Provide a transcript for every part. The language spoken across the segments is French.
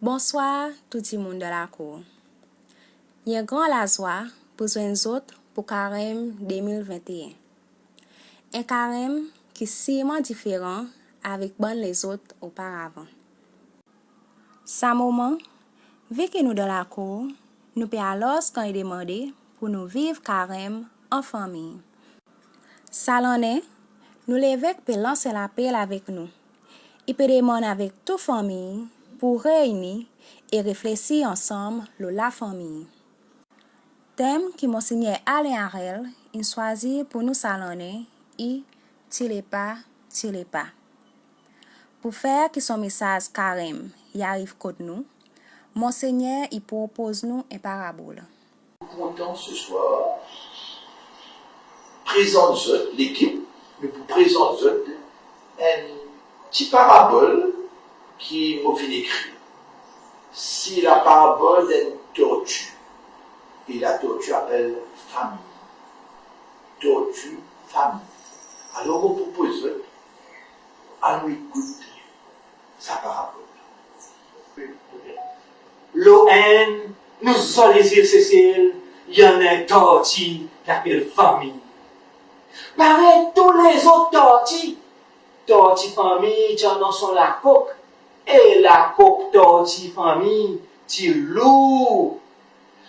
Bonsoir tout le monde de la cour. Il y a grand la joie pour nous autres pour carême 2021. Un carême qui est si différent avec bon les autres auparavant. Ce moment, vu que nous de la cour, nous pouvons alors quand il demandé pour nous vivre carême en famille. Ça l'en est, nous l'évêque peut lancer l'appel avec nous. Il peut demander avec toute famille pour réunir et réfléchir ensemble la famille. Thème que Monseigneur Alain Harel a choisi pour nous salonner est Tirez pas. Pour faire que son message carême y arrive contre nous, Monseigneur y propose nous une parabole. Content ce soir, présente l'équipe, mais pour présente une petite parabole qui m'a fait écrire. C'est la parabole d'une tortue. Et la tortue appelle famille. Tortue, famille. Alors on propose à nous écouter sa parabole. L'ON, nous sommes les îles Cécile, il y en a une tortue qui s'appelle famille. Pareil, tous les autres tortues, tortue famille, tu en sont la coque. Et la coque tortue famille, tu loup.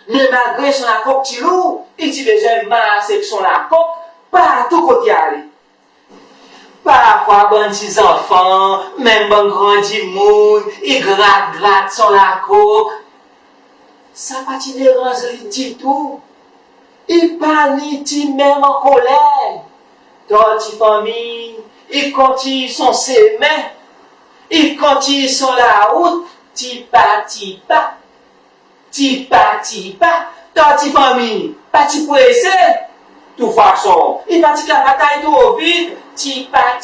Mais malgré son la coque, tu loup, il dit déjà masse son la coque, pas tout côté aller. Parfois, bon petits enfants, même bon grand monde, ils gratte sur la coque. Ça pas te dérange du tout. Il panique même en colère. Tortue famille, ils continuent son chemin. Ils continuent sur la route. Tipa. Tortue famille, pas te presser. De toute façon, il va la bataille trop vite. Tipa.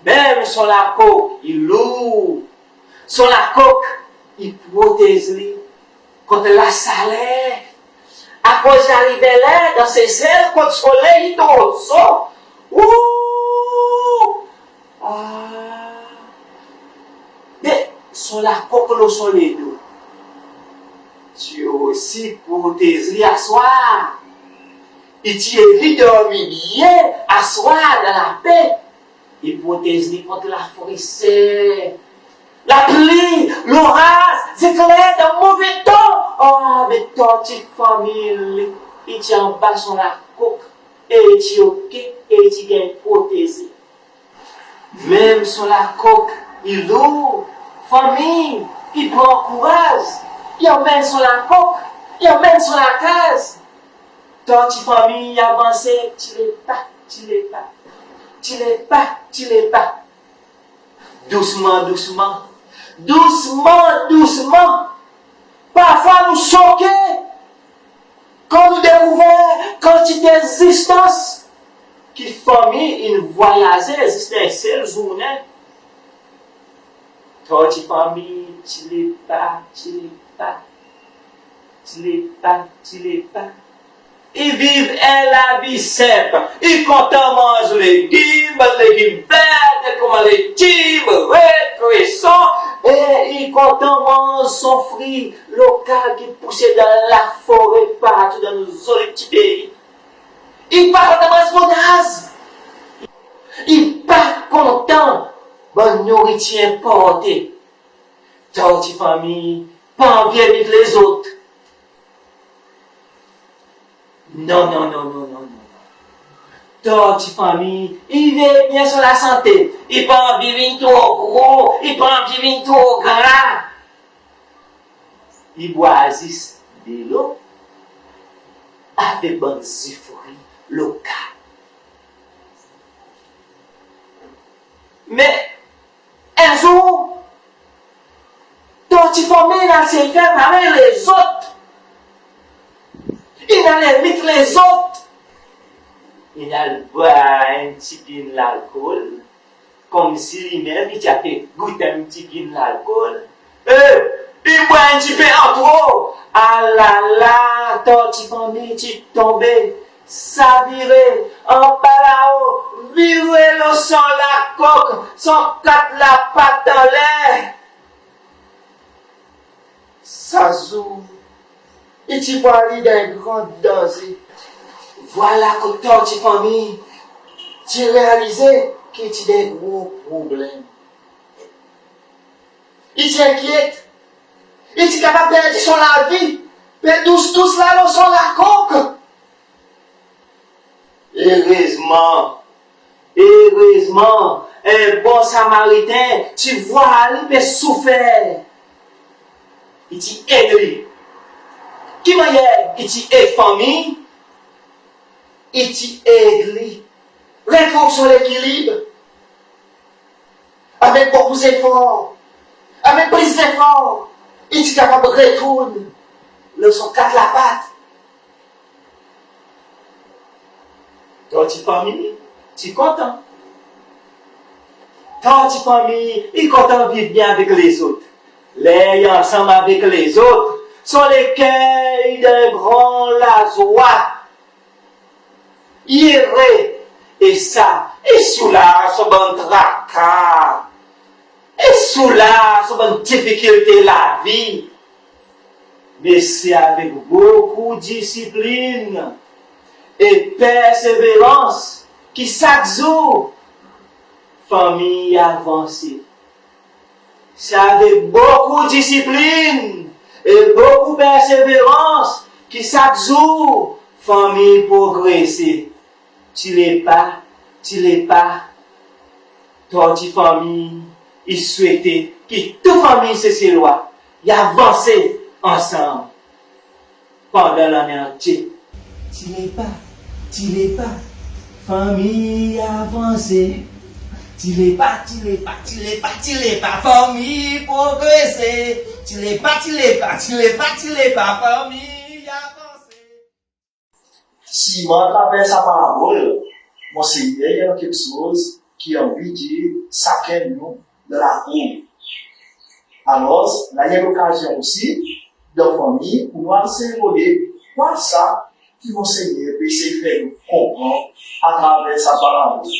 Même sur la coque, il lourd. Sur la coque, il protège contre la salaire. À cause d'arriver là, dans ses ailes, contre le soleil, il tombe. Ouh! Mais sur la coque, le soleil, tu aussi protège à soir. Et tu es dormi bien à soir dans la paix. Il protège contre la forêt. La pluie, l'orage, c'est clair dans mauvais temps. Oh, mais tortue famille, il tient en bas sur la coque, et tu ok, et tu gagnes protégé. Même sur la coque, il lourd, famille, il prend courage, il emmène sur la coque, il emmène sur la case. Tortue famille, avance, tu l'es pas. Doucement. Parfois nous choquons quand nous découvrons quantité d'existence qui famille une voyage existentielle journée. Tortue famille, tu l'es pas. Ils vivent la vie simple. Ils comptent manger les légumes verts, comme les légumes, cuissons, et ils comptent manger son fruit local qui pousse dans la forêt partout dans nos petits pays. Ils partent de masbonaz. Ils partent contents de nourriture importée. Tortue famille, pas envie avec les autres. Non. Tortue famille, il veut bien sur la santé. Il pas vivre trop gros, il pas vivre trop grand. Il boisissent de l'eau avec bonnes fruits locales. Mais un jour, tortue famille n'a s'est fait avec les autres. Il allait mettre les autres. Il allait boire un petit peu d'alcool. Comme si lui-même, il avait goûté un petit peu d'alcool. Il boit un petit peu en trop. Ah là, tortue famille, tu tombé. Ça virait en bas là-haut. virer le sang la coque, sans quatre la patte dans l'air. Ça joue. Et tu vas aller dans un grand danger. Voilà que toi, tu famille. Tu réalises que tu as des gros problèmes. Il t'inquiète. Il est capable de perdre son la vie. Mais tous là, sont la coque. Heureusement, un bon samaritain, tu vois, il peut souffrir. Il t'aide lui. Qui m'a dit, il t'aide famille, Il t'aide lui. Retrouve son équilibre. Avec beaucoup d'efforts. Avec plus d'efforts. Il est capable de retourner. Le son quatre la patte. toi, tu famille, tu es content. Toi, tu famille, il est content de vivre bien avec les autres. Les ensemble avec les autres sont les cueils d'un grand lazois. Iré, et ça, et sous là, son bon tracas, et sous là, son bonne difficulté la vie. Mais c'est avec beaucoup de discipline et persévérance qui chaque jour, famille avancée. C'est avec beaucoup de discipline et beaucoup de persévérance qui chaque jour, famille progresser. Tu l'es pas. Toi, tu famille, il souhaitait que toute famille se s'éloigne et avancer ensemble pendant l'année entière. Tu l'es pas. Famille avancée. Tu l'es pas. Famille progresser. Tu l'es pas. Famille avancée. Si moi traverse sa parabole, mon Seigneur, il y a quelque chose qui a envie de dire, chacun de nous de la vie. Alors, là, il y a l'occasion aussi de famille pour nous s'envoler. Quoi ça, qui mon Seigneur peut essayer de faire comprendre à travers sa parabole.